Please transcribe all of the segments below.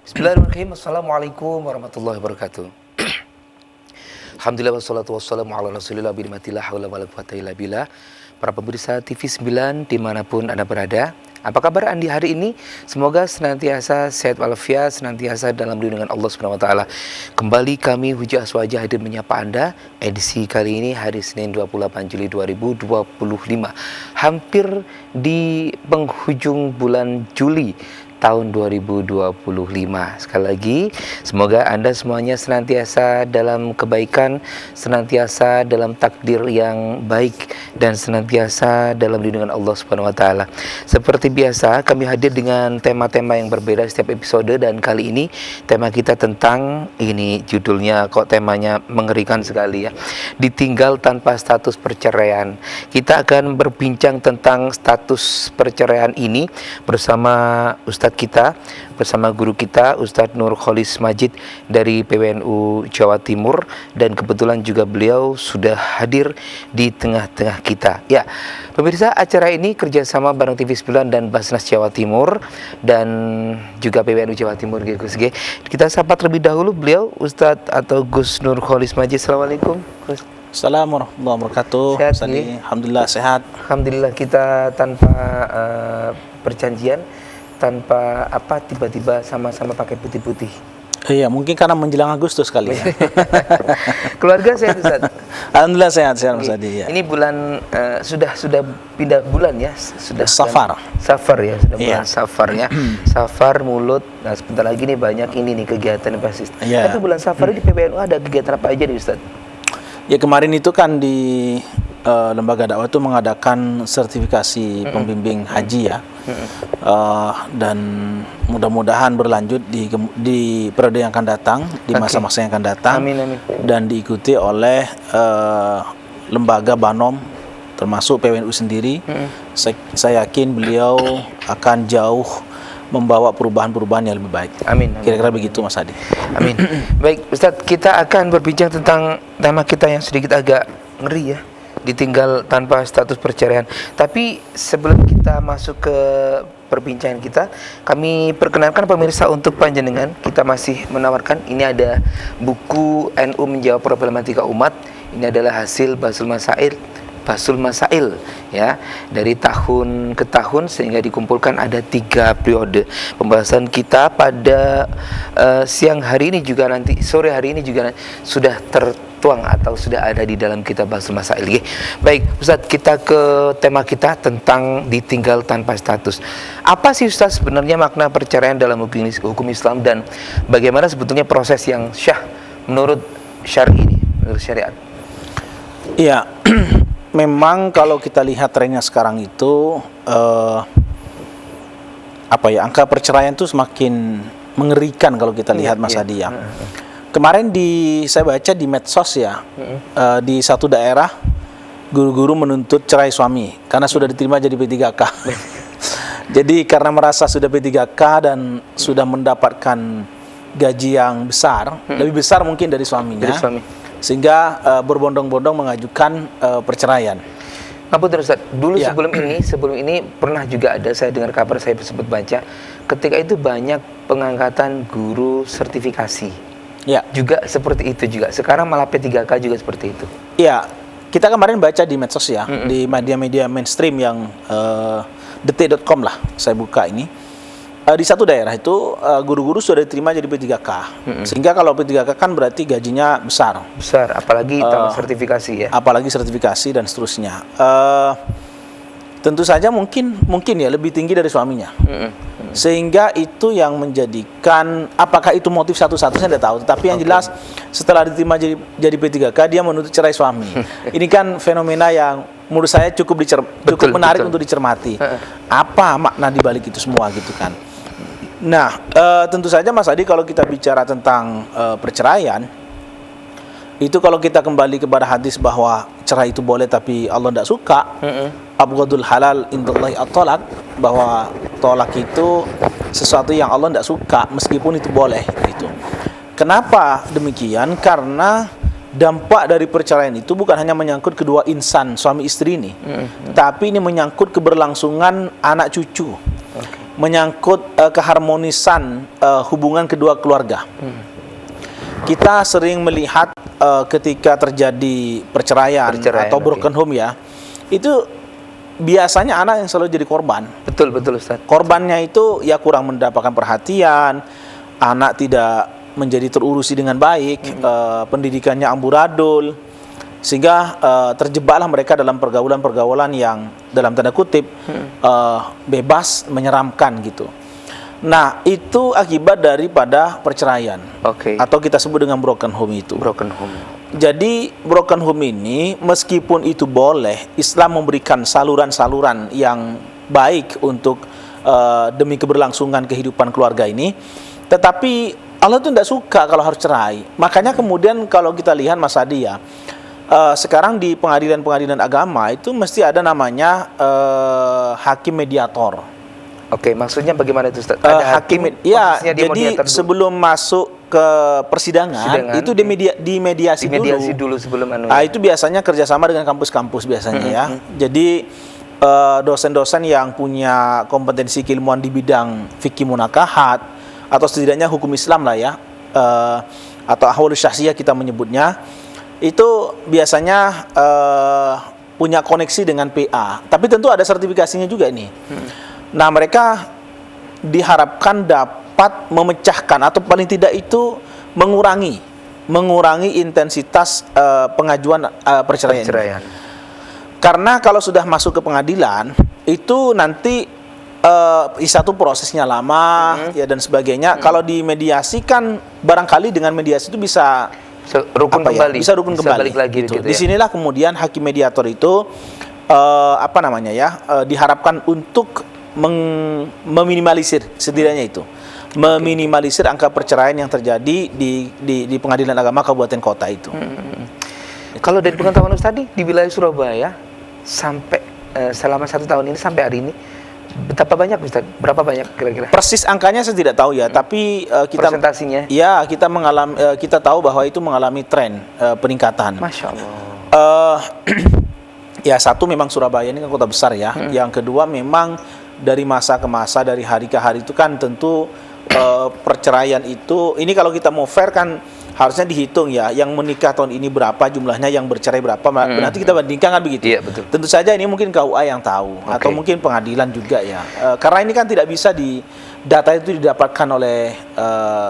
Bismillahirrahmanirrahim. Assalamualaikum warahmatullahi wabarakatuh. Alhamdulillah wassalatu wassalamu ala rasulillah binimatilah hawla wala quwata illa billah. Para pemirsa TV 9 dimanapun Anda berada, apa kabar Anda hari ini? Semoga senantiasa sehat walafiat, senantiasa dalam lindungan Allah Subhanahu wa taala. Kembali kami Hujah Aswaja hadir menyapa Anda. Edisi kali ini hari Senin 28 Juli 2025. Hampir di penghujung bulan Juli tahun 2025. Sekali lagi, semoga Anda semuanya senantiasa dalam kebaikan, senantiasa dalam takdir yang baik, dan senantiasa dalam lindungan Allah Subhanahu wa taala. Seperti biasa, kami hadir dengan tema-tema yang berbeda setiap episode, dan kali ini tema kita tentang ini, judulnya kok temanya mengerikan sekali ya. Ditinggal tanpa status perceraian. Kita akan berbincang tentang status perceraian ini bersama kita, bersama guru kita Ustadz Nur Kholis Majid dari PWNU Jawa Timur, dan kebetulan juga beliau sudah hadir di tengah-tengah kita. Ya, pemirsa, acara ini kerjasama bareng TV 9 dan Basnas Jawa Timur dan juga PWNU Jawa Timur Gus G. Kita sapa terlebih dahulu beliau Ustadz atau Gus Nur Kholis Majid. Assalamualaikum Gus. Assalamualaikum warahmatullahi wabarakatuh. Sehat, alhamdulillah sehat. Alhamdulillah, kita tanpa perjanjian, tanpa apa, tiba-tiba sama-sama pakai putih-putih. Iya, mungkin karena menjelang Agustus kali ya. Keluarga sehat Ustaz? Alhamdulillah sehat Mas Adi. Ya. Ini bulan sudah pindah bulan ya, sudah Safar. Safar ya, sudah bulan Iya. Safar ya. Safar, Mulut. Nah, sebentar lagi nih banyak ini nih kegiatan yang pasti. Iya. Tapi bulan Safar di PBNU ada kegiatan apa aja nih Ustaz? Ya, kemarin itu kan di lembaga dakwah itu mengadakan sertifikasi pembimbing haji ya. Dan mudah-mudahan berlanjut di periode yang akan datang, di masa-masa yang akan datang. Amin, amin. Dan diikuti oleh lembaga Banom termasuk PWNU sendiri. Saya yakin beliau akan jauh membawa perubahan-perubahan yang lebih baik. Amin, amin. Kira-kira begitu Mas Adi. Amin. Baik Ustadz, kita akan berbincang tentang tema kita yang sedikit agak ngeri ya, ditinggal tanpa status perceraian. Tapi sebelum kita masuk ke perbincangan kita, kami perkenalkan pemirsa untuk panjenengan, kita masih menawarkan, ini ada buku NU Menjawab Problematika Umat. Ini adalah hasil Basul Masail ya, dari tahun ke tahun, sehingga dikumpulkan ada 3 periode. Pembahasan kita pada siang hari ini juga nanti sore hari ini juga sudah tertuang atau sudah ada di dalam kitab Basul Masail. Baik Ustadz, kita ke tema kita tentang ditinggal tanpa status. Apa sih Ustadz sebenarnya makna perceraian dalam hukum Islam, dan bagaimana sebetulnya proses yang syah menurut syar'i ini, menurut syariat? Iya. Memang kalau kita lihat trennya sekarang itu angka perceraian itu semakin mengerikan kalau kita lihat Mas Adi ya. Kemarin saya baca di medsos ya, di satu daerah guru-guru menuntut cerai suami karena sudah diterima jadi P3K. Jadi karena merasa sudah P3K dan sudah mendapatkan gaji yang besar, lebih besar mungkin dari suaminya. Sehingga berbondong-bondong mengajukan perceraian. Ngapunten Ustaz, dulu ya. sebelum ini pernah juga ada, saya dengar kabar, saya sempat baca, ketika itu banyak pengangkatan guru sertifikasi. Ya. Juga seperti itu juga. Sekarang malah P3K juga seperti itu. Ya, kita kemarin baca di medsos ya, di media-media mainstream yang detik.com lah, saya buka ini. Di satu daerah itu guru-guru sudah diterima jadi P3K. Sehingga kalau P3K kan berarti gajinya besar. Besar, apalagi tambah sertifikasi ya. Apalagi sertifikasi dan seterusnya. Tentu saja mungkin ya lebih tinggi dari suaminya. Sehingga itu yang menjadikan, apakah itu motif satu-satunya tidak tahu. Tetapi yang jelas setelah diterima jadi P3K, dia menuntut cerai suami. Ini kan fenomena yang menurut saya cukup menarik untuk dicermati. Apa makna di balik itu semua gitu kan. Nah, tentu saja Mas Adi, kalau kita bicara tentang perceraian, itu kalau kita kembali kepada hadis bahwa cerai itu boleh tapi Allah tidak suka, abghadul halal indallahi at-talaq, bahwa tolak itu sesuatu yang Allah tidak suka meskipun itu boleh gitu. Kenapa demikian? Karena dampak dari perceraian itu bukan hanya menyangkut kedua insan suami istri ini, tapi ini menyangkut keberlangsungan anak cucu. menyangkut keharmonisan hubungan kedua keluarga. Kita sering melihat ketika terjadi perceraian atau broken home ya, itu biasanya anak yang selalu jadi korban. Betul Ustaz. Korbannya itu ya kurang mendapatkan perhatian, anak tidak menjadi terurusi dengan baik, pendidikannya amburadul, sehingga terjebaklah mereka dalam pergaulan-pergaulan yang dalam tanda kutip bebas, menyeramkan gitu. Nah, itu akibat daripada perceraian. Atau kita sebut dengan broken home itu. Broken home. Jadi broken home ini meskipun itu boleh, Islam memberikan saluran-saluran yang baik untuk demi keberlangsungan kehidupan keluarga ini, tetapi Allah itu tidak suka kalau harus cerai. Makanya kemudian kalau kita lihat Mas Adi ya, sekarang di pengadilan-pengadilan agama itu mesti ada namanya hakim mediator. Maksudnya bagaimana itu Ustaz? Ada hakim ya, jadi sebelum masuk ke persidangan itu dimediasi dulu sebelum itu biasanya kerjasama dengan kampus-kampus biasanya ya. Jadi dosen-dosen yang punya kompetensi keilmuan di bidang fikih munakahat atau setidaknya hukum Islam lah ya, atau ahwalus syahsiyah kita menyebutnya, itu biasanya punya koneksi dengan PA. Tapi tentu ada sertifikasinya juga ini. Nah, mereka diharapkan dapat memecahkan atau paling tidak itu mengurangi intensitas pengajuan perceraian. Karena kalau sudah masuk ke pengadilan itu nanti satu prosesnya lama ya dan sebagainya. Kalau dimediasi kan barangkali dengan mediasi itu bisa rukun kembali. Bisa balik lagi gitu. Disinilah kemudian hakim mediator itu diharapkan untuk meminimalisir setidaknya itu, meminimalisir angka perceraian yang terjadi di pengadilan agama kabupaten kota itu. Kalau dari pengetahuan Ustaz tadi di wilayah Surabaya sampai selama 1 tahun ini sampai hari ini betapa banyak Ustaz? Berapa banyak kira-kira? Persis angkanya saya tidak tahu ya, tapi kita persentasinya. Ya, kita tahu bahwa itu mengalami tren peningkatan. Masya Allah. Ya, satu memang Surabaya ini kan kota besar ya. Yang kedua memang dari masa ke masa, dari hari ke hari itu kan tentu perceraian itu, ini kalau kita mau fair kan harusnya dihitung ya, yang menikah tahun ini berapa jumlahnya, yang bercerai berapa, nanti kita bandingkan kan begitu. Iya, betul. Tentu saja ini mungkin KUA yang tahu, atau mungkin pengadilan juga ya, karena ini kan tidak bisa data itu didapatkan oleh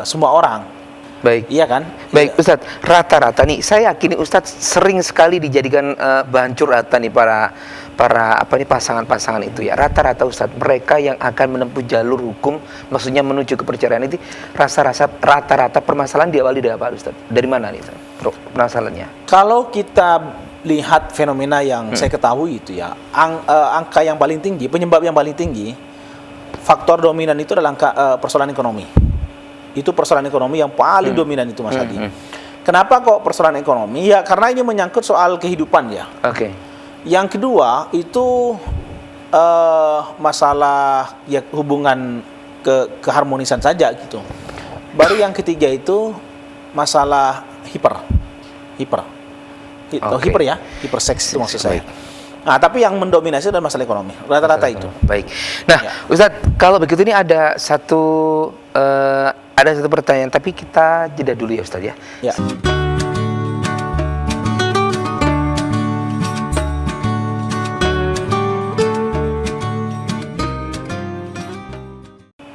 semua orang. Baik. Iya kan? Baik, Ustadz, rata-rata nih, saya yakin Ustadz sering sekali dijadikan bahan curhatan nih para pasangan-pasangan itu ya. Rata-rata Ustadz, mereka yang akan menempuh jalur hukum, maksudnya menuju ke perceraian itu, rata-rata permasalahan diawali dari apa Ustadz? Dari mana nih permasalahannya? Kalau kita lihat fenomena yang saya ketahui itu ya, angka yang paling tinggi, penyebab yang paling tinggi, faktor dominan itu adalah persoalan ekonomi. Itu persoalan ekonomi yang paling dominan itu Mas Adi. Kenapa kok persoalan ekonomi? Ya karena ini menyangkut soal kehidupan ya. Yang kedua itu masalah ya hubungan keharmonisan saja gitu. Baru yang ketiga itu masalah hiper ya, hiperseks itu maksud saya. Nah, tapi yang mendominasi adalah masalah ekonomi. Rata-rata itu. Baik. Nah, ya. Ustadz, kalau begitu ini ada satu pertanyaan, tapi kita jeda dulu ya Ustadz ya. Ya.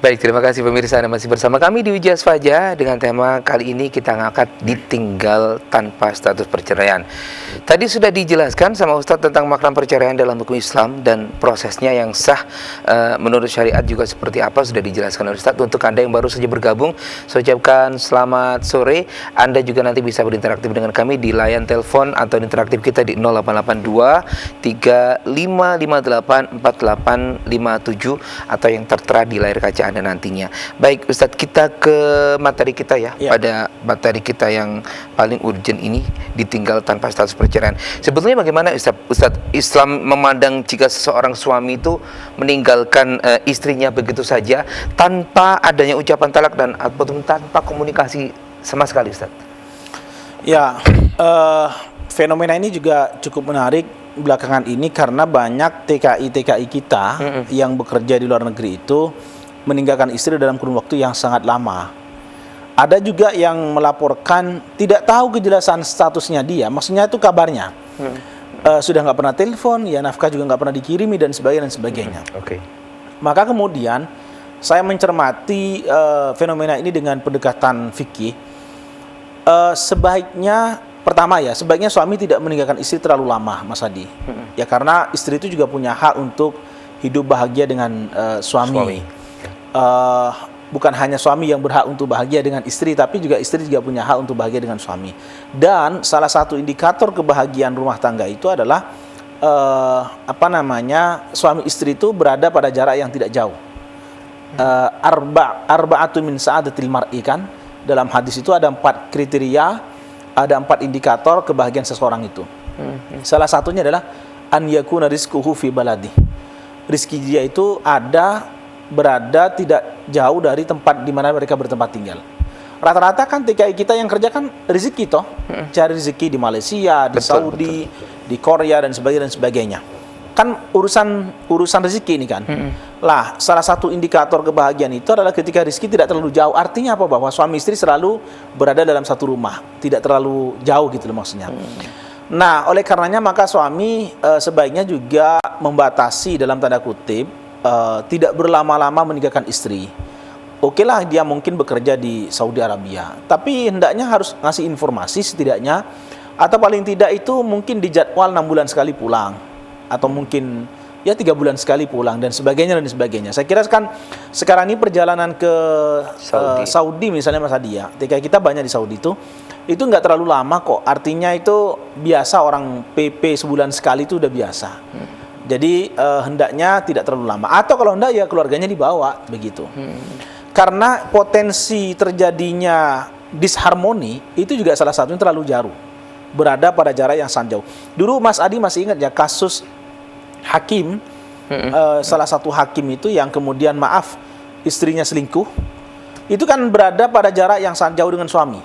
Baik, terima kasih pemirsa, Anda masih bersama kami di Wijaz Faja dengan tema kali ini kita ngangkat ditinggal tanpa status perceraian. Tadi sudah dijelaskan sama Ustadz tentang makna perceraian dalam hukum Islam dan prosesnya yang sah menurut syariat juga seperti apa, sudah dijelaskan oleh Ustadz. Untuk Anda yang baru saja bergabung, saya ucapkan selamat sore. Anda juga nanti bisa berinteraktif dengan kami di layan telepon atau interaktif kita di 0882 3558 4857 atau yang tertera di layar kaca Anda nantinya. Baik Ustadz, kita ke materi kita ya. Pada materi kita yang paling urgent ini, ditinggal tanpa status perceraian. Sebetulnya bagaimana Ustadz Islam memandang jika seseorang suami itu meninggalkan istrinya begitu saja tanpa adanya ucapan talak dan ataupun tanpa komunikasi sama sekali Ustadz? Ya, fenomena ini juga cukup menarik belakangan ini karena banyak TKI kita yang bekerja di luar negeri itu meninggalkan istri dalam kurun waktu yang sangat lama. Ada juga yang melaporkan tidak tahu kejelasan statusnya dia, maksudnya itu kabarnya. Sudah nggak pernah telepon, ya nafkah juga nggak pernah dikirimi dan sebagainya. Oke. Maka kemudian saya mencermati fenomena ini dengan pendekatan fikih. Sebaiknya suami tidak meninggalkan istri terlalu lama, Mas Hadi. Ya karena istri itu juga punya hak untuk hidup bahagia dengan suami. Bukan hanya suami yang berhak untuk bahagia dengan istri, tapi juga istri juga punya hak untuk bahagia dengan suami. Dan salah satu indikator kebahagiaan rumah tangga itu adalah suami istri itu berada pada jarak yang tidak jauh. Arba'atu min sa'adatil mar'i, kan dalam hadis itu ada 4 kriteria, ada 4 indikator kebahagiaan seseorang itu. Salah satunya adalah an yakuna rizquhu fi baladi. Rizki dia itu berada tidak jauh dari tempat di mana mereka bertempat tinggal. Rata-rata kan TKI kita yang kerja kan rezeki toh, cari rezeki di Malaysia, di Saudi, di Korea dan sebagainya. Kan urusan rezeki ini kan. Lah, salah satu indikator kebahagiaan itu adalah ketika rezeki tidak terlalu jauh. Artinya apa? Bahwa suami istri selalu berada dalam satu rumah, tidak terlalu jauh gitu loh maksudnya. Nah, oleh karenanya maka suami sebaiknya juga membatasi dalam tanda kutip tidak berlama-lama meninggalkan istri. Oke lah, dia mungkin bekerja di Saudi Arabia, tapi hendaknya harus ngasih informasi setidaknya, atau paling tidak itu mungkin dijadwal 6 bulan sekali pulang, atau mungkin ya 3 bulan sekali pulang dan sebagainya. Saya kira kan sekarang ini perjalanan ke Saudi misalnya Mas Hadi ya, ketika kita banyak di Saudi itu nggak terlalu lama kok. Artinya itu biasa, orang PP sebulan sekali itu udah biasa. Jadi hendaknya tidak terlalu lama, atau kalau hendak ya keluarganya dibawa begitu. Karena potensi terjadinya disharmoni itu juga salah satunya terlalu jauh, berada pada jarak yang sangat jauh. Dulu Mas Adi masih ingat ya kasus hakim, salah satu hakim itu yang kemudian istrinya selingkuh, itu kan berada pada jarak yang sangat jauh dengan suami.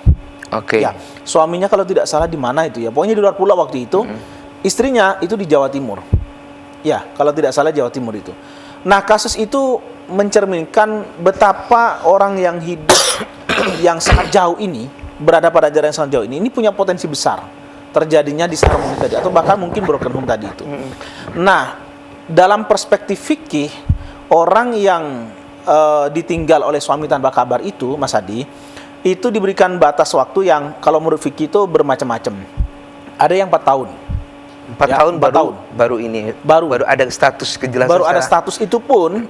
Oke. Ya, suaminya kalau tidak salah di mana itu ya, pokoknya di luar pulau waktu itu. Istrinya itu di Jawa Timur. Ya, kalau tidak salah Jawa Timur itu. Nah, kasus itu mencerminkan betapa orang yang hidup yang sangat jauh ini, berada pada jarak yang sangat jauh ini punya potensi besar terjadinya disharmoni tadi, atau bahkan mungkin broken home tadi itu. Nah, dalam perspektif fikih, orang yang ditinggal oleh suami tanpa kabar itu, Mas Hadi, itu diberikan batas waktu yang kalau menurut fikih itu bermacam-macam. Ada yang 4 tahun. 4 tahun baru ini baru ada status kejelasan. Baru ada status itu pun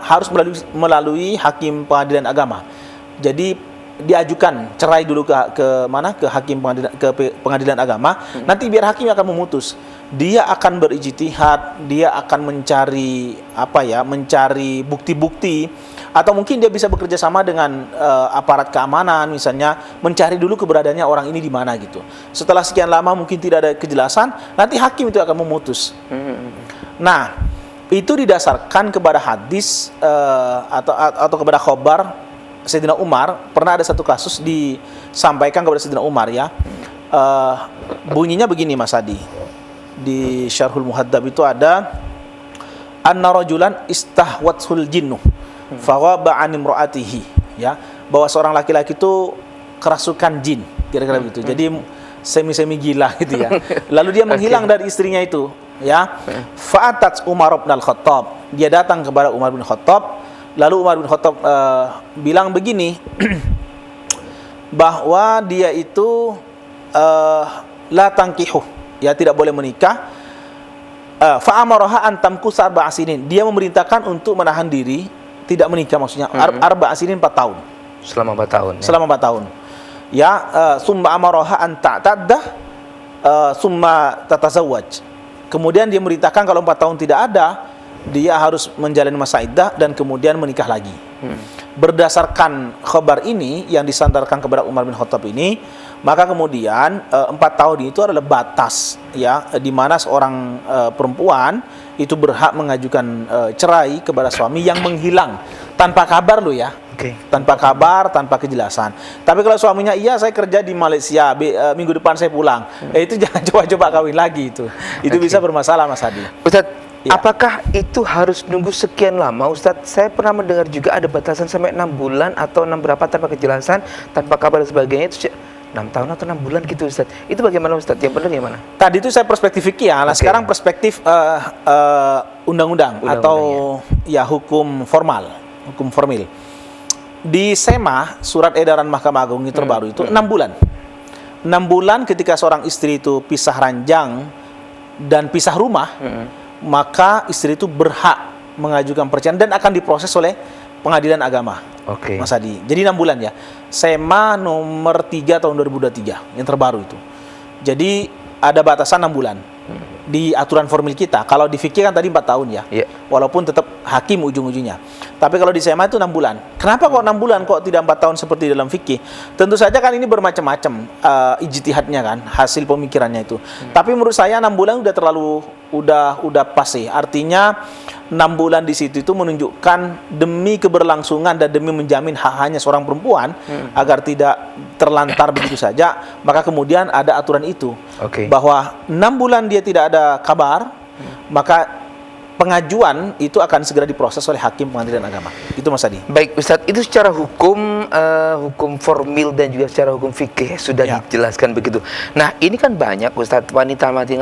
harus melalui hakim pengadilan agama. Jadi diajukan cerai dulu ke hakim pengadilan agama. Nanti biar hakim akan memutus. Dia akan berijtihad, dia akan mencari bukti-bukti, atau mungkin dia bisa bekerja sama dengan aparat keamanan misalnya, mencari dulu keberadaannya orang ini di mana gitu. Setelah sekian lama mungkin tidak ada kejelasan, nanti hakim itu akan memutus. Nah, itu didasarkan kepada hadis atau kepada khobar Sayyidina Umar. Pernah ada satu kasus disampaikan kepada Sayyidina Umar ya. Bunyinya begini Mas Hadi. Di Syarhul Muhaddab itu ada anna rajulan istahwathul jinnu fawaba an imraatihi, ya, bahwa seorang laki-laki itu kerasukan jin, kira-kira begitu. Jadi semi gila gitu ya. Lalu dia menghilang dari istrinya itu, ya. Fa'atat Umar bin Al-Khattab. Dia datang kepada Umar bin Khattab. Lalu Umar bin Khattab bilang begini, bahwa dia itu la tankihu, ya, tidak boleh menikah. Fa'amaraha an tamkusa arba'a sinin. Dia memerintahkan untuk menahan diri, tidak menikah, maksudnya arba'a sinin 4 tahun. Selama 4 tahun. Ya? Selama 4 tahun. Ya, summa amaraha an ta'taddah summa tatazawwaj. Kemudian dia memerintahkan kalau 4 tahun tidak ada, dia harus menjalani masa iddah dan kemudian menikah lagi. Berdasarkan khabar ini yang disandarkan kepada Umar bin Khattab ini, maka kemudian 4 tahun itu adalah batas, ya, di mana seorang perempuan itu berhak mengajukan cerai kepada suami yang menghilang tanpa kabar loh ya. Tanpa kabar, tanpa kejelasan. Tapi kalau suaminya, iya saya kerja di Malaysia, minggu depan saya pulang, itu jangan coba-coba kawin lagi itu. Itu bisa bermasalah Mas Hadi. Ustaz, Ya. Apakah itu harus nunggu sekian lama, Ustadz? Saya pernah mendengar juga ada batasan sampai 6 bulan atau 6 berapa tanpa kejelasan, tanpa kabar dan sebagainya, itu 6 tahun atau 6 bulan gitu, Ustadz. Itu bagaimana, Ustadz? Yang benar yang mana? Tadi itu saya perspektif fikih ya. Nah, sekarang perspektif undang-undang atau ya hukum formal, hukum formil. Di SEMA, surat edaran Mahkamah Agung ini terbaru itu 6 bulan. 6 bulan ketika seorang istri itu pisah ranjang dan pisah rumah, maka istri itu berhak mengajukan perceraian dan akan diproses oleh pengadilan agama. Oke. Mas Adi. Jadi 6 bulan ya. SEMA nomor 3 tahun 2023 yang terbaru itu. Jadi ada batasan 6 bulan di aturan formil kita. Kalau di fikih kan tadi 4 tahun ya. Walaupun tetap hakim ujung-ujungnya. Tapi kalau di SEMA itu 6 bulan. Kenapa kok 6 bulan kok tidak 4 tahun seperti dalam fikih? Tentu saja kan ini bermacam-macam ijtihadnya kan, hasil pemikirannya itu. Tapi menurut saya 6 bulan udah terlalu udah pas sih. Artinya 6 bulan di situ itu menunjukkan demi keberlangsungan dan demi menjamin hak-haknya seorang perempuan agar tidak terlantar begitu saja, maka kemudian ada aturan itu. Bahwa 6 bulan dia tidak ada kabar, maka pengajuan itu akan segera diproses oleh hakim pengadilan agama. Itu Mas Adi. Baik Ustadz, itu secara hukum hukum formil dan juga secara hukum fikih sudah dijelaskan begitu. Nah, ini kan banyak Ustadz wanita-wanita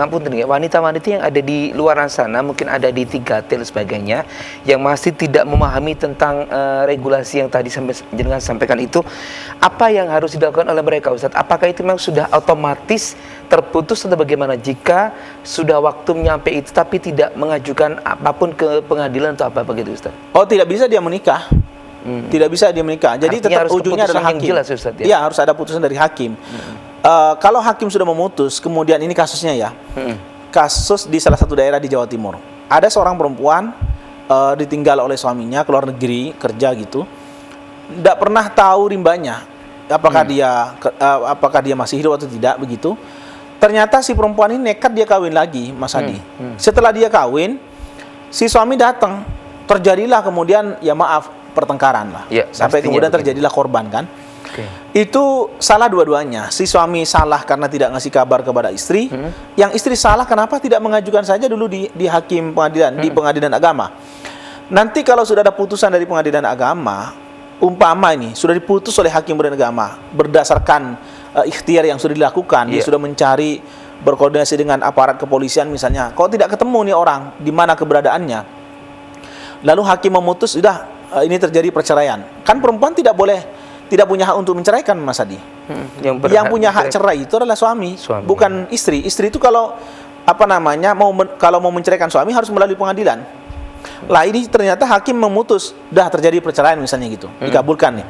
yang ada di luar sana, mungkin ada di 3T dan sebagainya, yang masih tidak memahami tentang regulasi yang tadi jenengan sampaikan itu. Apa yang harus dilakukan oleh mereka, Ustadz? Apakah itu memang sudah otomatis terputus atau bagaimana jika sudah waktu menyampai itu tapi tidak mengajukan apapun ke pengadilan atau apa begitu, Ustaz? Oh, tidak bisa dia menikah. Tidak bisa dia menikah. Jadi artinya tetap ujungnya adalah hakim. Jelas, Ustaz, ya? Iya, harus ada putusan dari hakim. Kalau hakim sudah memutus, kemudian ini kasusnya ya. Kasus di salah satu daerah di Jawa Timur. Ada seorang perempuan ditinggal oleh suaminya ke luar negeri kerja gitu. Tidak pernah tahu rimbanya. Apakah dia masih hidup atau tidak begitu. Ternyata si perempuan ini nekat dia kawin lagi, Mas Adi. Setelah dia kawin, si suami datang. Terjadilah kemudian, ya maaf, pertengkaran lah. Sampai kemudian terjadilah korban kan. Itu salah dua-duanya. Si suami salah karena tidak ngasih kabar kepada istri. Yang istri salah kenapa tidak mengajukan saja dulu di hakim pengadilan, di pengadilan agama. Nanti kalau sudah ada putusan dari pengadilan agama, umpama ini sudah diputus oleh hakim pengadilan agama berdasarkan ikhtiar yang sudah dilakukan, dia sudah mencari, berkoordinasi dengan aparat kepolisian misalnya, kalau tidak ketemu nih orang di mana keberadaannya, lalu hakim memutus, sudah ini terjadi perceraian, kan perempuan tidak punya hak untuk menceraikan, Mas Adi. Yang punya hak cerai itu adalah suami. Bukan istri. Istri itu kalau kalau mau menceraikan suami harus melalui pengadilan. Lah ini ternyata hakim memutus, dah terjadi perceraian misalnya gitu, dikabulkan nih.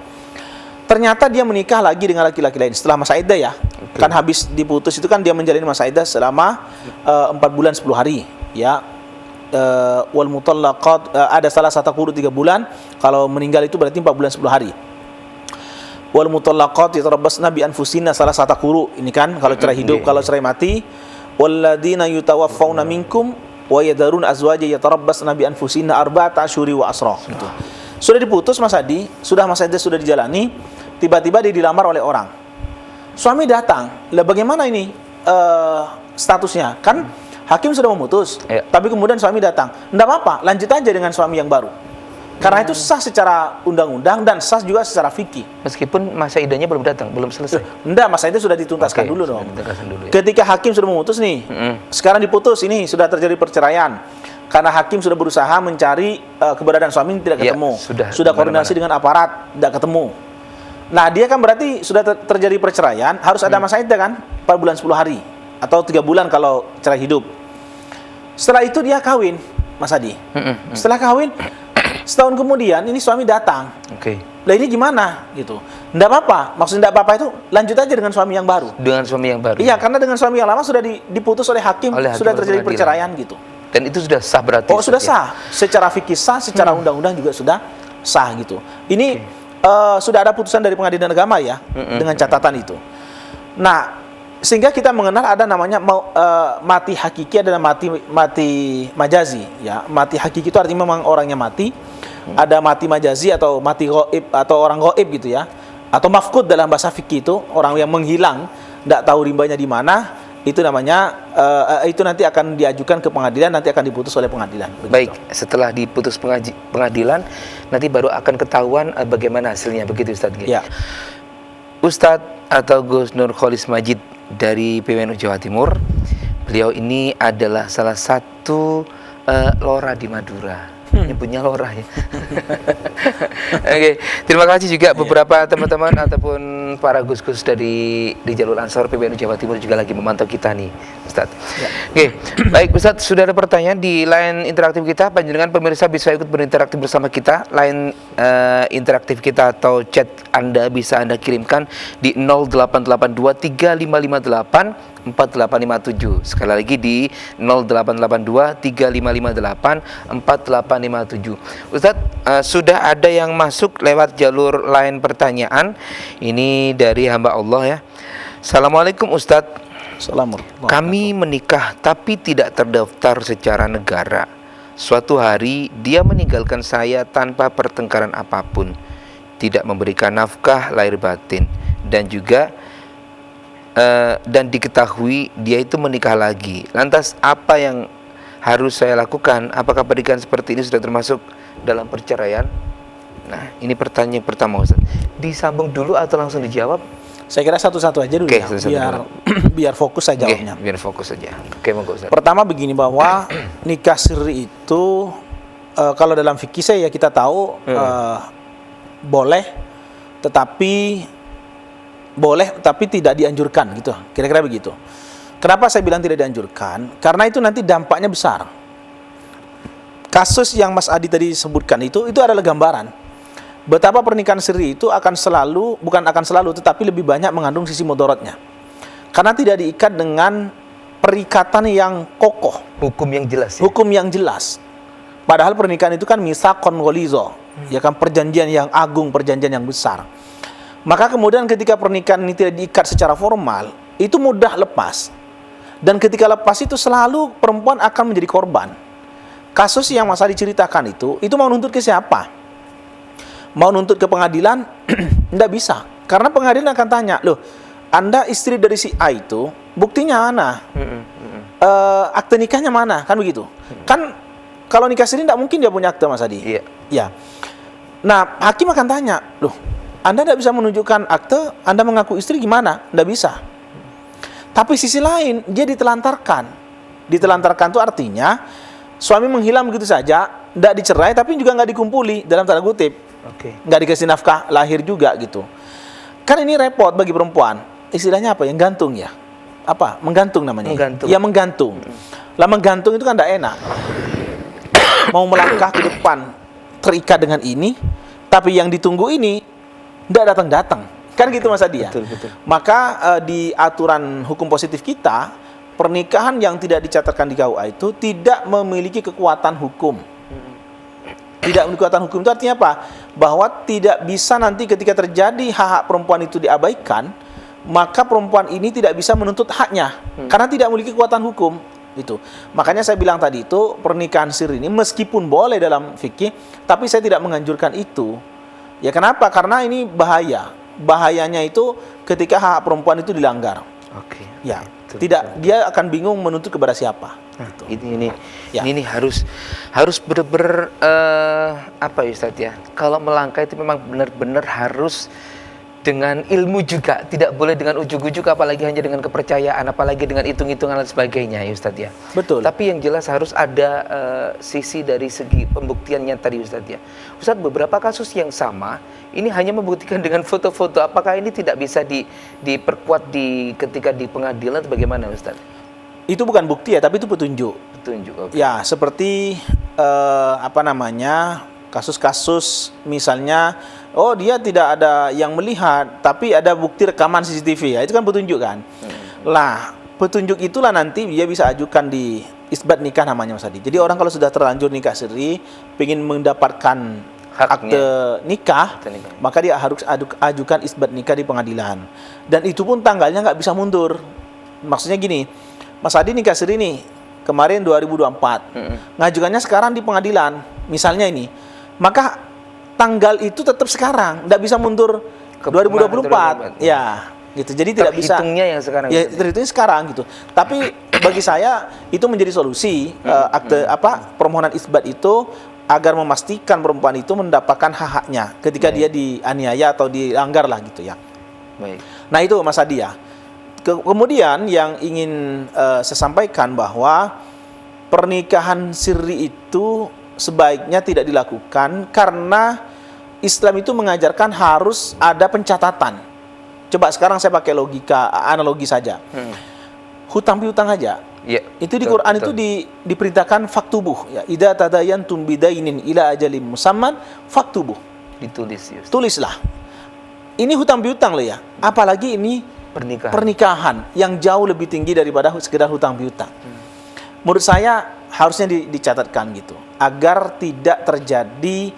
Ternyata dia menikah lagi dengan laki-laki lain setelah masa iddah ya. Kan habis diputus itu kan dia menjalani masa iddah selama 4 bulan 10 hari ya. Wal mutallaqat ada salah satu kurun 3 bulan, kalau meninggal itu berarti 4 bulan 10 hari. Wal mutallaqat yatarabbasna bi anfusinna salah satu kuru ini kan kalau cerai hidup, kalau cerai mati. Walladzina yutawaffawna minkum wa yadarun azwaja yatarabbasna bi anfusinna arba'ata asyhuri wa asra gitu. Sudah diputus Mas Adi, masa iddah sudah dijalani, tiba-tiba dia dilamar oleh orang. Suami datang, lah bagaimana ini statusnya? Kan hakim sudah memutus, tapi kemudian suami datang. Tidak apa-apa, lanjut aja dengan suami yang baru. Karena itu sah secara undang-undang dan sah juga secara fikih. Meskipun masa iddahnya belum datang, belum selesai. Enggak, masa iddah sudah dituntaskan dulu dong. Ketika hakim sudah memutus nih, sekarang diputus, ini sudah terjadi perceraian. Karena hakim sudah berusaha mencari keberadaan suami tidak ketemu. Sudah koordinasi dengan aparat, tidak ketemu. Nah, dia kan berarti sudah terjadi perceraian, harus ada masa iddah kan? 4 bulan 10 hari atau 3 bulan kalau cerai hidup. Setelah itu dia kawin, Mas Adi. Setelah kawin, setahun kemudian ini suami datang. Lah ini gimana gitu? Enggak apa-apa. Maksudnya enggak apa-apa itu lanjut aja dengan suami yang baru. Dengan suami yang baru. Iya, karena dengan suami yang lama sudah diputus oleh hakim sudah terjadi perceraian gitu. Dan itu sudah sah berarti? Oh, sudah sah. Secara fikih sah, secara undang-undang juga sudah sah gitu. Ini sudah ada putusan dari pengadilan agama ya, dengan catatan itu. Nah, sehingga kita mengenal ada namanya mati hakiki, ada mati majazi ya. Mati hakiki itu artinya memang orangnya mati. Ada mati majazi atau mati ghaib atau orang ghaib gitu ya. Atau mafqud dalam bahasa fikih itu orang yang menghilang, tidak tahu rimbanya di mana. itu namanya itu nanti akan diajukan ke pengadilan, nanti akan diputus oleh pengadilan. Begitu. Baik, setelah diputus pengadilan, nanti baru akan ketahuan bagaimana hasilnya, begitu Ustadz? Ya. Ustadz atau Gus Nur Kholis Majid dari PWNU Jawa Timur, beliau ini adalah salah satu lora di Madura. Nyebutnya lora ya. Oke, terima kasih juga beberapa teman-teman ataupun para gus-gus di Jalur Ansor PWNU Jawa Timur juga lagi memantau kita nih, Ustadz. Ya. Oke, baik Ustadz, sudah ada pertanyaan di line interaktif kita. Panjenengan pemirsa bisa ikut berinteraksi bersama kita. Line interaktif kita atau chat Anda bisa Anda kirimkan di 08823558 4857. Sekali lagi di 08823558 4857. Ustadz, sudah ada yang masuk lewat jalur line pertanyaan. Ini dari hamba Allah ya. Assalamualaikum Ustadz. Assalamualaikum. Kami menikah tapi tidak terdaftar secara negara. Suatu hari dia meninggalkan saya tanpa pertengkaran apapun, tidak memberikan nafkah lahir batin, dan juga dan diketahui dia itu menikah lagi. Lantas apa yang harus saya lakukan? Apakah pernikahan seperti ini sudah termasuk dalam perceraian? Nah, ini pertanyaan pertama Ustaz. Disambung dulu atau langsung dijawab? Saya kira satu-satu aja dulu. Oke, ya, satu-satu biar biar fokus saya jawabnya. Biar fokus saja. Oke, monggo Ustaz. Pertama begini, bahwa nikah siri itu kalau dalam fikih saya ya kita tahu boleh, tapi tidak dianjurkan gitu. Kira-kira begitu. Kenapa saya bilang tidak dianjurkan? Karena itu nanti dampaknya besar. Kasus yang Mas Adi tadi sebutkan itu adalah gambaran betapa pernikahan siri itu tetapi lebih banyak mengandung sisi mudaratnya. Karena tidak diikat dengan perikatan yang kokoh, Hukum yang jelas ya? hukum yang jelas. Padahal pernikahan itu kan mitsaqon ghaliza, ya kan, perjanjian yang agung, perjanjian yang besar. Maka kemudian ketika pernikahan ini tidak diikat secara formal, itu mudah lepas. Dan ketika lepas itu selalu perempuan akan menjadi korban. Kasus yang Mas Adi ceritakan itu mau nuntut ke siapa? Mau nuntut ke pengadilan? Tidak bisa. Karena pengadilan akan tanya, loh, Anda istri dari si A itu, buktinya mana? Akte nikahnya mana? Kan begitu. Kan kalau nikah siri tidak mungkin dia punya akte, Mas Adi. Iya. Ya. Nah, hakim akan tanya, loh, Anda tidak bisa menunjukkan akte, Anda mengaku istri gimana? Tidak bisa. Tapi sisi lain, dia ditelantarkan. Ditelantarkan itu artinya suami menghilang begitu saja, tidak dicerai, tapi juga nggak dikumpuli dalam tanda kutip. Oke. Nggak dikasih nafkah lahir juga gitu. Kan ini repot bagi perempuan. Istilahnya apa? Yang gantung ya? Apa? Menggantung namanya. Menggantung. Ya, menggantung. Lah, menggantung itu kan tidak enak. Mau melangkah ke depan terikat dengan ini, tapi yang ditunggu ini tidak datang-datang. Kan gitu Mas Adi ya? Betul, betul. Maka di aturan hukum positif kita, pernikahan yang tidak dicatatkan di KUA itu tidak memiliki kekuatan hukum. Tidak memiliki kekuatan hukum itu artinya apa? Bahwa tidak bisa nanti ketika terjadi hak-hak perempuan itu diabaikan, maka perempuan ini tidak bisa menuntut haknya karena tidak memiliki kekuatan hukum. Itu. Makanya saya bilang tadi itu pernikahan siri ini meskipun boleh dalam fikih, tapi saya tidak menganjurkan itu. Ya, kenapa? Karena ini bahaya. Bahayanya itu ketika hak perempuan itu dilanggar. Oke. Ya, Betul, tidak, betul. dia akan bingung menuntut kepada siapa. Nah, ini Ya. ini harus benar-benar apa ya Ustadz ya? Kalau melangkah itu memang benar-benar harus dengan ilmu juga, tidak boleh dengan ujuk-ujuk, apalagi hanya dengan kepercayaan, apalagi dengan hitung-hitungan dan sebagainya ya Ustadz ya. Betul. Tapi yang jelas harus ada sisi dari segi pembuktiannya tadi Ustadz ya. Ustadz, beberapa kasus yang sama ini hanya membuktikan dengan foto-foto. Apakah ini tidak bisa diperkuat ketika di pengadilan atau bagaimana Ustadz? Itu bukan bukti ya, tapi itu petunjuk. Petunjuk. Oke. Ya, seperti kasus-kasus misalnya, oh dia tidak ada yang melihat, tapi ada bukti rekaman CCTV ya, itu kan petunjuk kan. Lah, petunjuk itulah nanti dia bisa ajukan di isbat nikah namanya Mas Adi. Jadi orang kalau sudah terlanjur nikah siri, ingin mendapatkan akte nikah, maka dia harus ajukan isbat nikah di pengadilan. Dan itu pun tanggalnya nggak bisa mundur. Maksudnya gini, Mas Adi nikah siri nih kemarin 2024, ngajukannya sekarang di pengadilan, misalnya ini, maka tanggal itu tetap sekarang, tidak bisa mundur ke 2024. Ya, gitu. Jadi tidak bisa Terhitungnya yang sekarang. ya terhitungnya sekarang gitu. Tapi bagi saya itu menjadi solusi permohonan isbat itu agar memastikan perempuan itu mendapatkan hak-haknya ketika dia dianiaya atau dilanggar lah gitu ya. Baik. Nah itu Mas Adi ya. Kemudian yang ingin saya sampaikan bahwa pernikahan sirri itu sebaiknya tidak dilakukan karena Islam itu mengajarkan harus ada pencatatan. Coba sekarang saya pakai logika analogi saja. Hutang piutang aja. Ya, Itu di Quran itu diperintahkan faktubuh ya. Idza tadayantum bidainin ila ajalim musamman faktubuh. ditulis ya. Tulislah. Ini hutang piutang loh ya. Apalagi ini pernikahan yang jauh lebih tinggi daripada sekedar hutang piutang. Menurut saya harusnya dicatatkan gitu agar tidak terjadi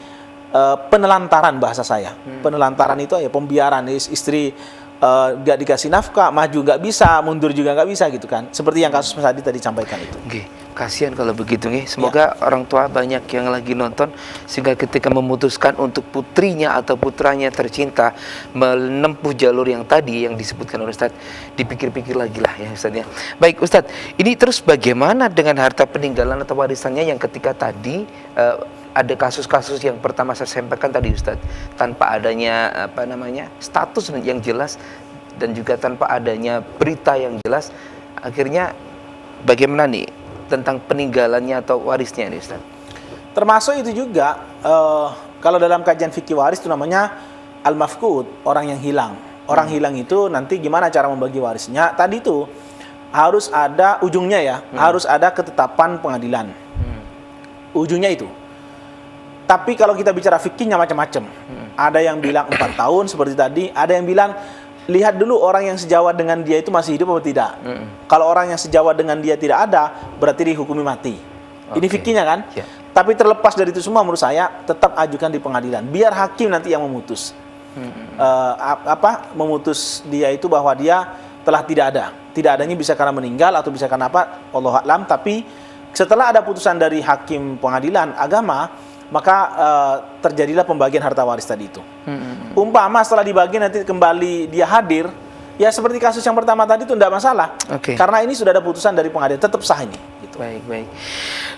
penelantaran bahasa saya. Penelantaran itu ya pembiaran, istri nggak dikasih nafkah, maju nggak bisa, mundur juga nggak bisa gitu kan. Seperti yang kasus Mas Adi tadi sampaikan itu. Oke, kasihan kalau begitu nih. Semoga orang tua banyak yang lagi nonton sehingga ketika memutuskan untuk putrinya atau putranya tercinta menempuh jalur yang tadi yang disebutkan oleh Ustadz, dipikir-pikir lagi lah ya Ustadz ya. Baik Ustadz, ini terus bagaimana dengan harta peninggalan atau warisannya yang ketika tadi ada kasus-kasus yang pertama saya sampaikan tadi Ustadz, tanpa adanya status yang jelas dan juga tanpa adanya berita yang jelas, akhirnya bagaimana nih tentang peninggalannya atau warisnya nih Ustadz? Termasuk itu juga kalau dalam kajian fikih waris itu namanya al-mafqud, orang yang hilang. Orang hilang itu nanti gimana cara membagi warisnya? Tadi itu harus ada ujungnya ya, harus ada ketetapan pengadilan. Ujungnya itu. Tapi kalau kita bicara fikihnya macam-macam. Ada yang bilang 4 tahun seperti tadi, ada yang bilang lihat dulu orang yang sejawat dengan dia itu masih hidup atau tidak. Kalau orang yang sejawat dengan dia tidak ada, berarti dihukumi mati. Ini fikihnya kan? Ya. Tapi terlepas dari itu semua menurut saya tetap ajukan di pengadilan. Biar hakim nanti yang memutus. Memutus dia itu bahwa dia telah tidak ada. Tidak adanya bisa karena meninggal atau bisa karena apa? Allahu a'lam. Tapi setelah ada putusan dari hakim pengadilan agama, maka terjadilah pembagian harta waris tadi itu. Umpama setelah dibagi nanti kembali dia hadir, ya seperti kasus yang pertama tadi itu tidak masalah. Karena ini sudah ada putusan dari pengadilan, tetap sah ini. Gitu. Baik.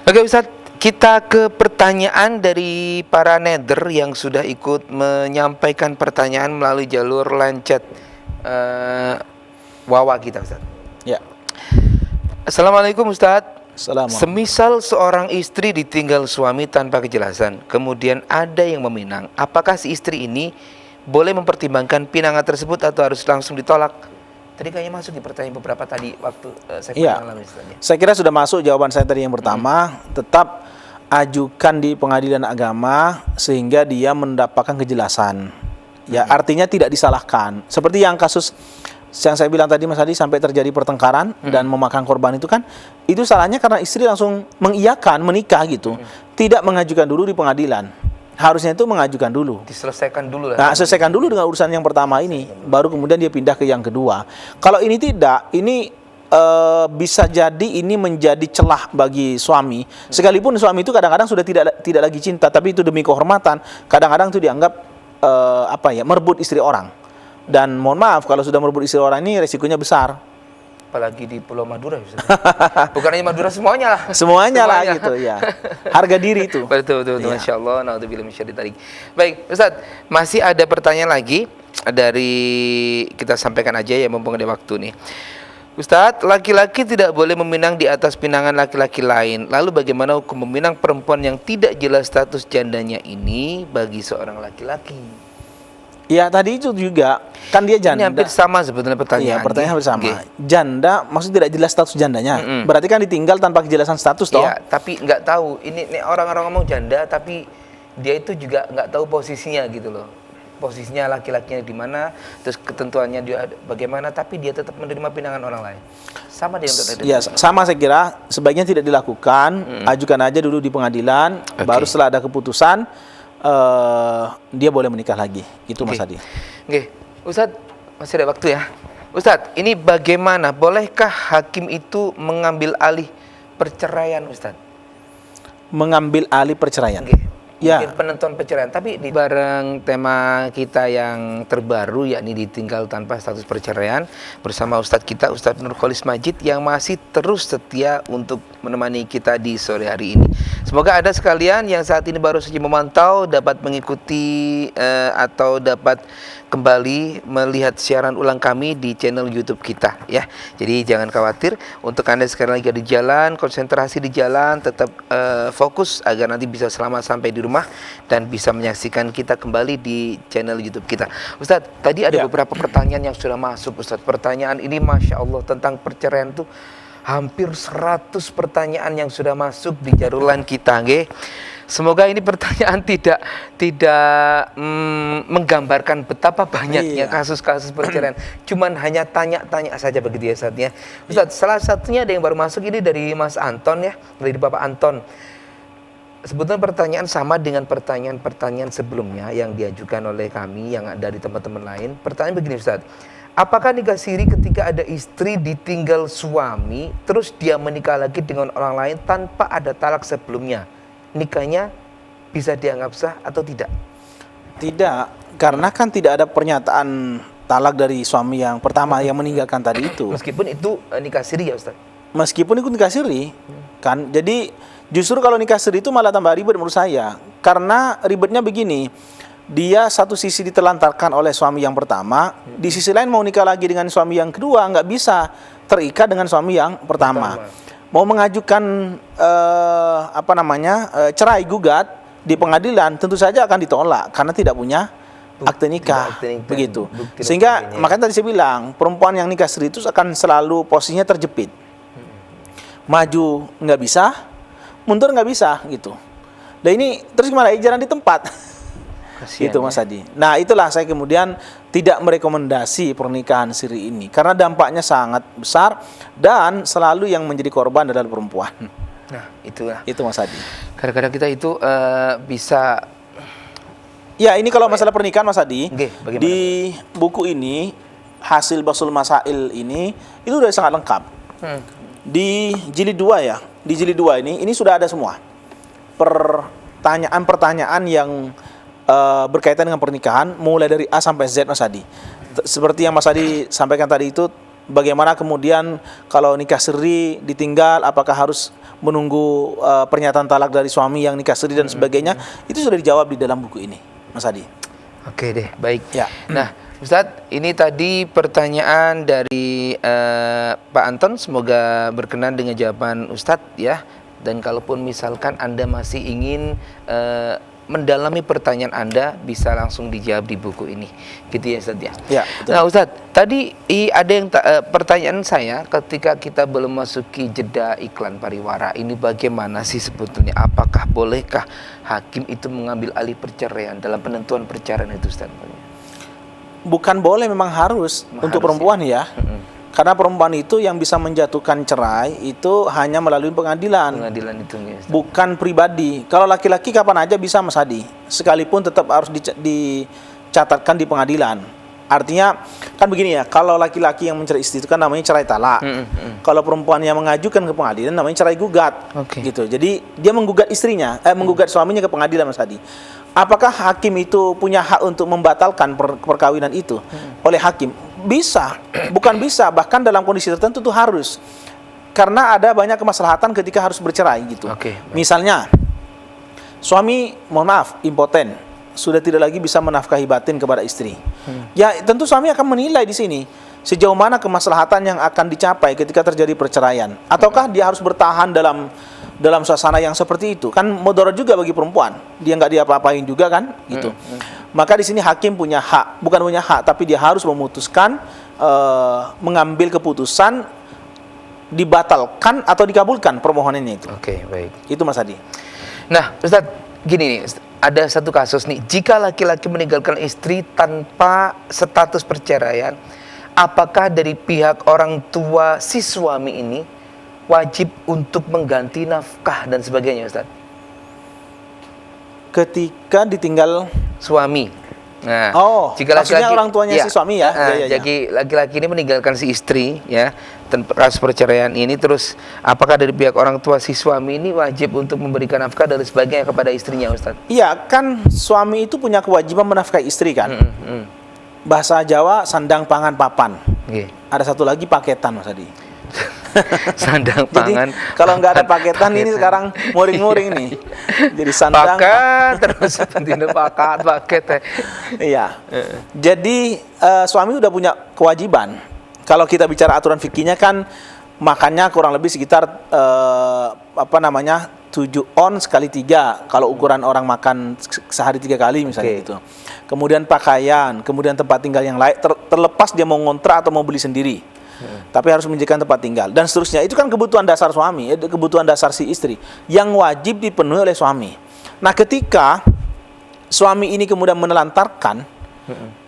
Oke Ustadz, kita ke pertanyaan dari para neder yang sudah ikut menyampaikan pertanyaan melalui jalur lancet Wawa kita Ustadz. Ya. Assalamualaikum Ustadz. Semisal seorang istri ditinggal suami tanpa kejelasan, kemudian ada yang meminang, apakah si istri ini boleh mempertimbangkan pinangan tersebut atau harus langsung ditolak? Tadi kayaknya masuk di pertanyaan beberapa tadi waktu saya lalu. Saya kira sudah masuk jawaban saya tadi yang pertama. Tetap ajukan di pengadilan agama sehingga dia mendapatkan kejelasan. Ya, artinya tidak disalahkan. Seperti yang kasus yang saya bilang tadi Mas Adi, sampai terjadi pertengkaran dan memakan korban itu kan, itu salahnya karena istri langsung mengiyakan menikah gitu, tidak mengajukan dulu di pengadilan. Harusnya itu mengajukan dulu. Diselesaikan dulu lah. Nah, selesaikan dulu dengan urusan yang pertama ini, baru kemudian dia pindah ke yang kedua. Kalau ini tidak, ini bisa jadi ini menjadi celah bagi suami. Sekalipun suami itu kadang-kadang sudah tidak lagi cinta, tapi itu demi kehormatan. Kadang-kadang itu dianggap merebut istri orang. Dan mohon maaf kalau sudah merebut istri orang ini resikonya besar. Apalagi di Pulau Madura ya, bukan hanya Madura, semuanya lah. Semuanya lah gitu ya. Harga diri itu. Betul. Ya. Masya Allah. Naudzubillah min syarri dzalik. Baik Ustadz, masih ada pertanyaan lagi dari kita sampaikan aja ya mumpung ada waktu nih. Ustadz, laki-laki tidak boleh meminang di atas pinangan laki-laki lain. Lalu bagaimana hukum meminang perempuan yang tidak jelas status jandanya ini bagi seorang laki-laki? Ya tadi itu juga kan dia janda. Ini hampir sama sebetulnya pertanyaan. Iya, pertanyaan hampir sama. Janda maksudnya tidak jelas status jandanya. Berarti kan ditinggal tanpa kejelasan status toh? Iya, tapi nggak tahu. Ini orang-orang ngomong janda tapi dia itu juga nggak tahu posisinya gitu loh. Posisinya laki-lakinya di mana, terus ketentuannya dia bagaimana, tapi dia tetap menerima pinangan orang lain. Sama dia untuk ya, sama saya kira sebaiknya tidak dilakukan. Ajukan aja dulu di pengadilan, baru setelah ada keputusan dia boleh menikah lagi. Itu Mas Adi. Oke, Ustadz, masih ada waktu ya. Ustadz, ini bagaimana? Bolehkah hakim itu mengambil alih perceraian, Ustadz? Mengambil alih perceraian. Ya. mungkin penentuan perceraian. Tapi di bareng tema kita yang terbaru, yakni ditinggal tanpa status perceraian, bersama Ustadz kita, Ustadz Nurkholis Majid, yang masih terus setia untuk menemani kita di sore hari ini. Semoga Anda sekalian yang saat ini baru saja memantau dapat mengikuti atau dapat kembali melihat siaran ulang kami di channel YouTube kita, ya. Jadi jangan khawatir, untuk Anda sekarang lagi di jalan, konsentrasi di jalan, tetap fokus agar nanti bisa selamat sampai di rumah dan bisa menyaksikan kita kembali di channel YouTube kita. Ustadz, tadi ada beberapa pertanyaan yang sudah masuk, Ustadz. Pertanyaan ini Masya Allah tentang perceraian tuh hampir 100 pertanyaan yang sudah masuk di jarulan kita, nggih. Semoga ini pertanyaan tidak menggambarkan betapa banyaknya kasus-kasus perceraian. Cuman hanya tanya-tanya saja begitu ya, Ustadz ya. Ustadz, salah satunya ada yang baru masuk ini dari Mas Anton ya, dari Bapak Anton. Sebetulnya pertanyaan sama dengan pertanyaan-pertanyaan sebelumnya yang diajukan oleh kami, yang dari teman-teman lain. Pertanyaan begini, Ustadz. Apakah nikah siri ketika ada istri ditinggal suami, terus dia menikah lagi dengan orang lain tanpa ada talak sebelumnya? Nikahnya bisa dianggap sah atau tidak? Tidak, karena kan tidak ada pernyataan talak dari suami yang pertama yang meninggalkan tadi itu. Meskipun itu nikah siri ya, Ustaz? Meskipun itu nikah siri, kan? Jadi justru kalau nikah siri itu malah tambah ribet menurut saya. Karena ribetnya begini, dia satu sisi ditelantarkan oleh suami yang pertama, di sisi lain mau nikah lagi dengan suami yang kedua, nggak bisa terikat dengan suami yang pertama. Mau mengajukan cerai gugat di pengadilan, tentu saja akan ditolak karena tidak punya akte nikah, begitu. Sehingga makanya tadi saya bilang, perempuan yang nikah siri itu akan selalu posisinya terjepit. Maju nggak bisa, mundur nggak bisa, gitu. Dan ini terus gimana? Jalan di tempat. Kasian, itu Mas Adi. Nah, itulah saya kemudian tidak merekomendasi pernikahan siri ini karena dampaknya sangat besar dan selalu yang menjadi korban adalah perempuan. Nah, itulah. Itu Mas Adi. Kadang-kadang kita itu bisa. Ya, ini kalau masalah pernikahan Mas Adi, bagaimana? Di buku ini hasil Basul Masail ini itu sudah sangat lengkap. Di jilid 2 ya. Di jilid 2 ini sudah ada semua pertanyaan-pertanyaan yang berkaitan dengan pernikahan mulai dari A sampai Z, Mas Adi. Seperti yang Mas Adi sampaikan tadi itu, bagaimana kemudian kalau nikah siri ditinggal, apakah harus menunggu pernyataan talak dari suami yang nikah siri dan sebagainya, itu sudah dijawab di dalam buku ini, Mas Adi. Oke deh, baik. Ya. Nah, Ustadz, ini tadi pertanyaan dari Pak Anton, semoga berkenan dengan jawaban Ustadz ya. Dan kalaupun misalkan Anda masih ingin mendalami pertanyaan Anda, bisa langsung dijawab di buku ini, gitu ya Ustadz ya. Ya, betul. Nah Ustadz, tadi ada yang pertanyaan saya ketika kita belum masuki jeda iklan pariwara, ini bagaimana sih sebetulnya? Apakah bolehkah hakim itu mengambil alih perceraian dalam penentuan perceraian itu, Ustadz? Bukan boleh, memang harus untuk perempuan ya. Karena perempuan itu yang bisa menjatuhkan cerai itu hanya melalui pengadilan. Pengadilan itu ya, bukan pribadi. Kalau laki-laki kapan aja bisa, Mas Hadi. Sekalipun tetap harus dicatatkan di pengadilan. Artinya kan begini ya, kalau laki-laki yang mencerai istri itu kan namanya cerai talak. Kalau perempuan yang mengajukan ke pengadilan namanya cerai gugat. Gitu. Jadi dia menggugat istrinya, menggugat suaminya ke pengadilan, Mas Hadi. Apakah hakim itu punya hak untuk membatalkan perkawinan itu oleh hakim? Bisa, bukan bisa, bahkan dalam kondisi tertentu itu harus. Karena ada banyak kemaslahatan ketika harus bercerai gitu. Misalnya, suami, mohon maaf, impoten, sudah tidak lagi bisa menafkahi batin kepada istri. Ya, tentu suami akan menilai di sini sejauh mana kemaslahatan yang akan dicapai ketika terjadi perceraian. Ataukah dia harus bertahan dalam suasana yang seperti itu, kan mudarat juga bagi perempuan, dia nggak diapa-apain juga kan, gitu. Maka di sini hakim punya hak, bukan punya hak, tapi dia harus memutuskan, mengambil keputusan dibatalkan atau dikabulkan permohonannya itu. Oke, baik. Itu Mas Adi. Nah, Ustadz, gini nih, ada satu kasus nih, jika laki-laki meninggalkan istri tanpa status perceraian, apakah dari pihak orang tua si suami ini wajib untuk mengganti nafkah dan sebagainya, Ustaz? Ketika ditinggal suami Nah, jika maksudnya orang tuanya si suami ya. Jadi laki-laki ini meninggalkan si istri ya, kasus perceraian ini, terus apakah dari pihak orang tua si suami ini wajib untuk memberikan nafkah dan sebagainya kepada istrinya, Ustaz? Iya, kan suami itu punya kewajiban menafkahi istri kan. Bahasa Jawa sandang pangan papan. Ada satu lagi paketan, Mas Adi. Sandang pangan. Jadi kalau nggak ada paketan ini sekarang muring-muring nih. Jadi sandang paket terus paket. Iya. Jadi suami udah punya kewajiban. Kalau kita bicara aturan fikihnya kan makannya kurang lebih sekitar 7 on sekali 3 kalau ukuran orang makan sehari 3 kali misalnya gitu. Kemudian pakaian, kemudian tempat tinggal yang layak, terlepas dia mau ngontrak atau mau beli sendiri. Tapi harus menyediakan tempat tinggal dan seterusnya. Itu kan kebutuhan dasar suami, kebutuhan dasar si istri yang wajib dipenuhi oleh suami. Nah, ketika suami ini kemudian menelantarkan,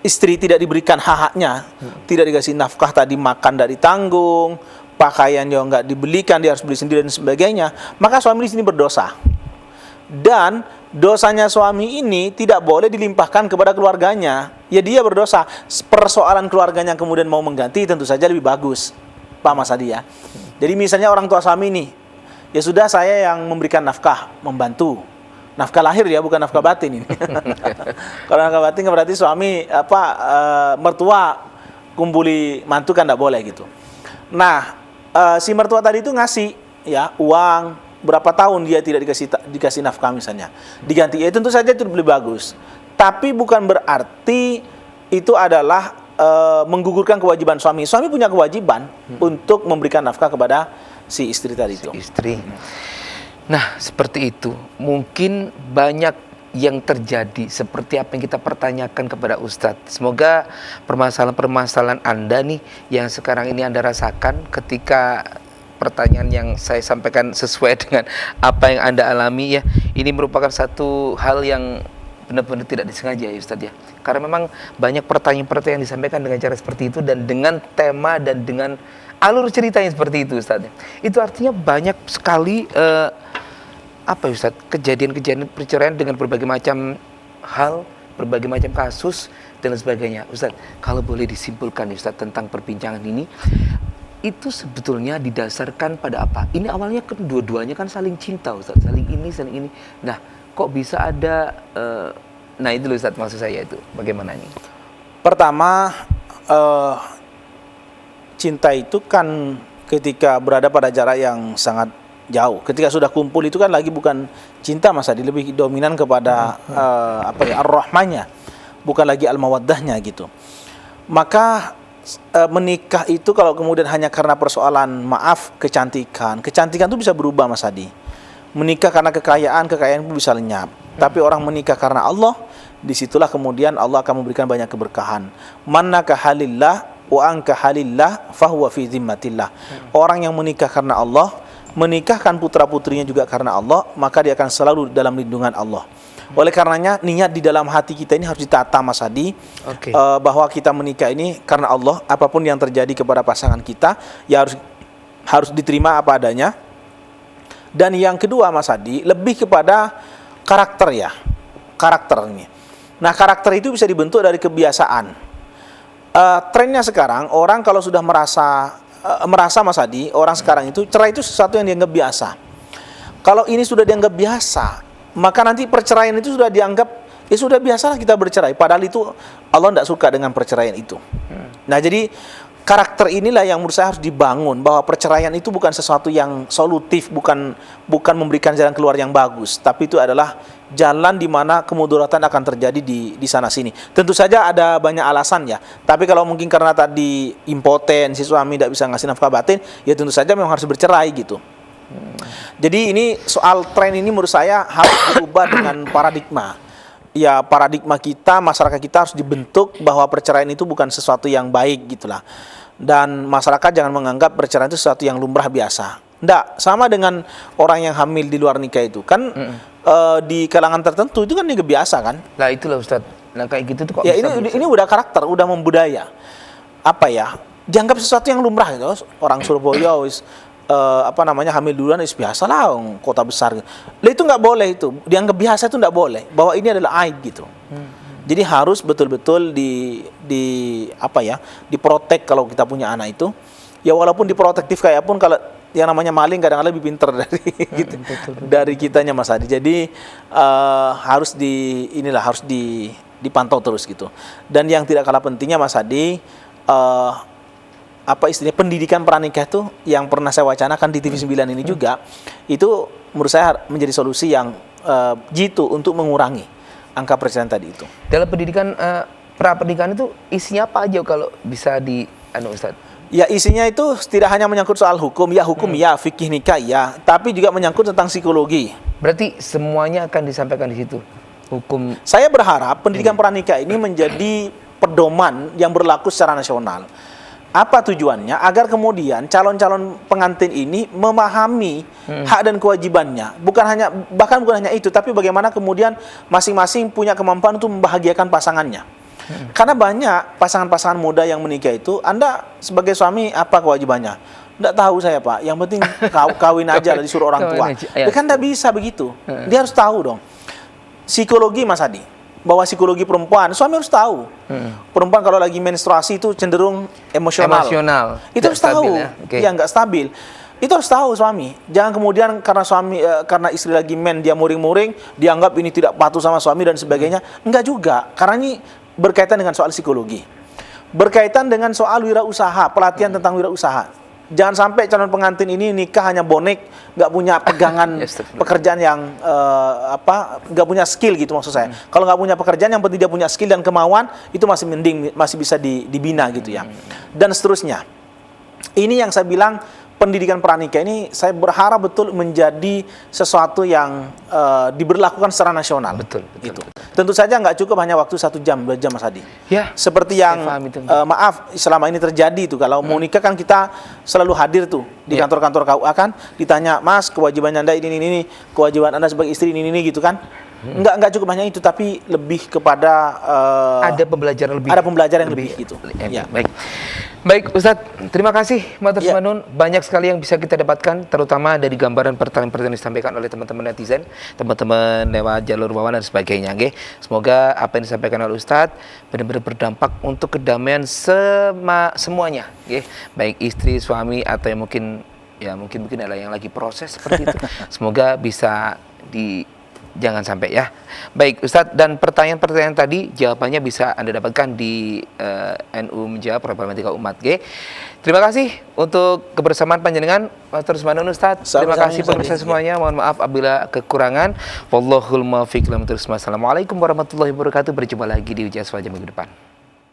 istri tidak diberikan hak-haknya, tidak dikasih nafkah, tadi makan tidak ditanggung, pakaian yang nggak dibelikan, dia harus beli sendiri dan sebagainya, maka suami di sini berdosa. Dan dosanya suami ini tidak boleh dilimpahkan kepada keluarganya. Ya dia berdosa. Persoalan keluarganya kemudian mau mengganti tentu saja lebih bagus, Pak Mas Adi ya. Jadi misalnya orang tua suami ini, ya sudah saya yang memberikan nafkah, membantu. Nafkah lahir ya, bukan nafkah batin ini. Kalau nafkah batin berarti suami mertua kumpuli mantu kan tidak boleh gitu. Nah, si mertua tadi itu ngasih ya uang, berapa tahun dia tidak dikasih nafkah misalnya, diganti, ya tentu saja itu lebih bagus. Tapi bukan berarti itu adalah menggugurkan kewajiban suami. Suami punya kewajiban untuk memberikan nafkah kepada si istri tadi itu. Istri. Nah, seperti itu. Mungkin banyak yang terjadi seperti apa yang kita pertanyakan kepada Ustadz. Semoga permasalahan-permasalahan Anda nih yang sekarang ini Anda rasakan ketika pertanyaan yang saya sampaikan sesuai dengan apa yang Anda alami ya, ini merupakan satu hal yang benar-benar tidak disengaja ya Ustadz ya, karena memang banyak pertanyaan-pertanyaan yang disampaikan dengan cara seperti itu dan dengan tema dan dengan alur ceritanya seperti itu Ustadz ya. Itu artinya banyak sekali apa ya Ustadz, kejadian-kejadian perceraian dengan berbagai macam hal, berbagai macam kasus dan sebagainya. Ustadz, kalau boleh disimpulkan ya Ustadz tentang perbincangan ini, itu sebetulnya didasarkan pada apa? Ini awalnya kan dua-duanya kan saling cinta Ustaz, saling ini. Nah, kok bisa ada nah itu loh Ustaz, maksud saya itu bagaimana ini? Pertama, cinta itu kan ketika berada pada jarak yang sangat jauh. Ketika sudah kumpul itu kan lagi bukan cinta Mas Adi, lebih dominan kepada ar-rahmanya, bukan lagi al-mawaddahnya gitu. Maka menikah itu kalau kemudian hanya karena persoalan kecantikan itu bisa berubah Mas Adi. Menikah karena kekayaan itu bisa lenyap. Tapi orang menikah karena Allah, disitulah kemudian Allah akan memberikan banyak keberkahan. Man nakaha lillah wa ankaha lillah fahuwa fi zimmatillah. Orang yang menikah karena Allah, menikahkan putra-putrinya juga karena Allah, maka dia akan selalu dalam lindungan Allah. Oleh karenanya niat di dalam hati kita ini harus ditata Mas Adi, bahwa kita menikah ini karena Allah. Apapun yang terjadi kepada pasangan kita ya harus diterima apa adanya. Dan yang kedua Mas Adi, lebih kepada karakter ya, karakter ini. Nah, karakter itu bisa dibentuk dari kebiasaan. Trennya sekarang orang kalau sudah merasa Mas Adi, orang sekarang itu cerai itu sesuatu yang dianggap biasa. Kalau ini sudah dianggap biasa, maka nanti perceraian itu sudah dianggap ya sudah biasalah kita bercerai, padahal itu Allah tidak suka dengan perceraian itu. Nah, jadi karakter inilah yang menurut saya harus dibangun, bahwa perceraian itu bukan sesuatu yang solutif, bukan memberikan jalan keluar yang bagus, tapi itu adalah jalan di mana kemudaratan akan terjadi di sana sini. Tentu saja ada banyak alasan ya, tapi kalau mungkin karena tadi impoten, si suami tidak bisa ngasih nafkah batin, ya tentu saja memang harus bercerai gitu. Jadi ini soal tren ini menurut saya harus diubah dengan paradigma. Ya, paradigma kita, masyarakat kita harus dibentuk bahwa perceraian itu bukan sesuatu yang baik gitulah. Dan masyarakat jangan menganggap perceraian itu sesuatu yang lumrah biasa. Nggak, sama dengan orang yang hamil di luar nikah itu kan di kalangan tertentu itu kan ini biasa kan. Lah itulah Ustaz. Nah kayak gitu tuh kok ya ini udah karakter, udah membudaya. Apa ya? Dianggap sesuatu yang lumrah gitu. Orang Surabaya hamil duluan biasa lah, kota besar gitu. Lah itu nggak boleh, itu dianggap biasa, itu nggak boleh, bahwa ini adalah aib gitu. Jadi harus betul-betul diprotek kalau kita punya anak itu. Ya walaupun diprotektif kayak pun, kalau yang namanya maling kadang-kadang lebih pintar dari gitu, dari kitanya Mas Adi. Jadi harus dipantau terus gitu. Dan yang tidak kalah pentingnya Mas Adi, pendidikan pranikah itu yang pernah saya wacanakan di TV 9 ini juga, itu menurut saya menjadi solusi yang jitu untuk mengurangi angka perceraian tadi itu. Dalam pendidikan pra-pernikahan itu isinya apa aja kalau bisa Ustaz? Ya, isinya itu tidak hanya menyangkut soal hukum, ya, fikih nikah ya, tapi juga menyangkut tentang psikologi. Berarti semuanya akan disampaikan di situ. Hukum. Saya berharap pendidikan pranikah ini menjadi pedoman yang berlaku secara nasional. Apa tujuannya? Agar kemudian calon-calon pengantin ini memahami hak dan kewajibannya. Bahkan bukan hanya itu, tapi bagaimana kemudian masing-masing punya kemampuan untuk membahagiakan pasangannya. Karena banyak pasangan-pasangan muda yang menikah itu, Anda sebagai suami apa kewajibannya? Nggak tahu saya Pak, yang penting kawin aja lah, disuruh orang tua. Dia kan nggak bisa begitu. Dia harus tahu dong. Psikologi Mas Adi, bahwa psikologi perempuan, suami harus tahu. Perempuan kalau lagi menstruasi itu cenderung emosional. Itu harus tahu. Ya, nggak stabil. Itu harus tahu suami. Jangan kemudian karena istri lagi dia muring-muring, dianggap ini tidak patuh sama suami dan sebagainya. Enggak juga. Karena ini berkaitan dengan soal psikologi. Berkaitan dengan soal wirausaha, pelatihan tentang wirausaha. Jangan sampai calon pengantin ini nikah hanya bonek, nggak punya pegangan pekerjaan yang nggak punya skill gitu maksud saya. Kalau nggak punya pekerjaan, yang penting dia punya skill dan kemauan, itu masih mending, masih bisa dibina gitu ya. Dan seterusnya. Ini yang saya bilang, pendidikan pranikah ini saya berharap betul menjadi sesuatu yang diberlakukan secara nasional. Betul. Gitu. Tentu saja nggak cukup hanya waktu 1 jam, 2 jam Mas Adi. Ya. Seperti yang selama ini terjadi itu, kalau mau nikah kan kita selalu hadir tuh di kantor-kantor KUA kan, ditanya, Mas kewajiban Anda ini, kewajiban Anda sebagai istri ini gitu kan. Enggak cukup hanya itu, tapi lebih kepada ada pembelajaran lebih. Ada pembelajaran yang lebih gitu. Ya. Baik Ustadz, terima kasih Matur Manun. Banyak sekali yang bisa kita dapatkan, terutama dari gambaran pertanyaan-pertanyaan yang disampaikan oleh teman-teman netizen, teman-teman lewat jalur bawah dan sebagainya. Semoga apa yang disampaikan oleh Ustadz benar-benar berdampak untuk kedamaian semuanya. Baik istri, suami, atau yang mungkin adalah yang lagi proses seperti itu. Semoga bisa jangan sampai ya. Baik Ustadz, dan pertanyaan-pertanyaan tadi jawabannya bisa Anda dapatkan di NU Menjawab Problematika Umat. Terima kasih untuk kebersamaan panjenengan Matur Manun Ustadz. Terima kasih pemirsa semuanya. Mohon maaf apabila kekurangan. Wallahul muwaffiq. Assalamualaikum warahmatullahi wabarakatuh. Berjumpa lagi di Ujian Minggu depan.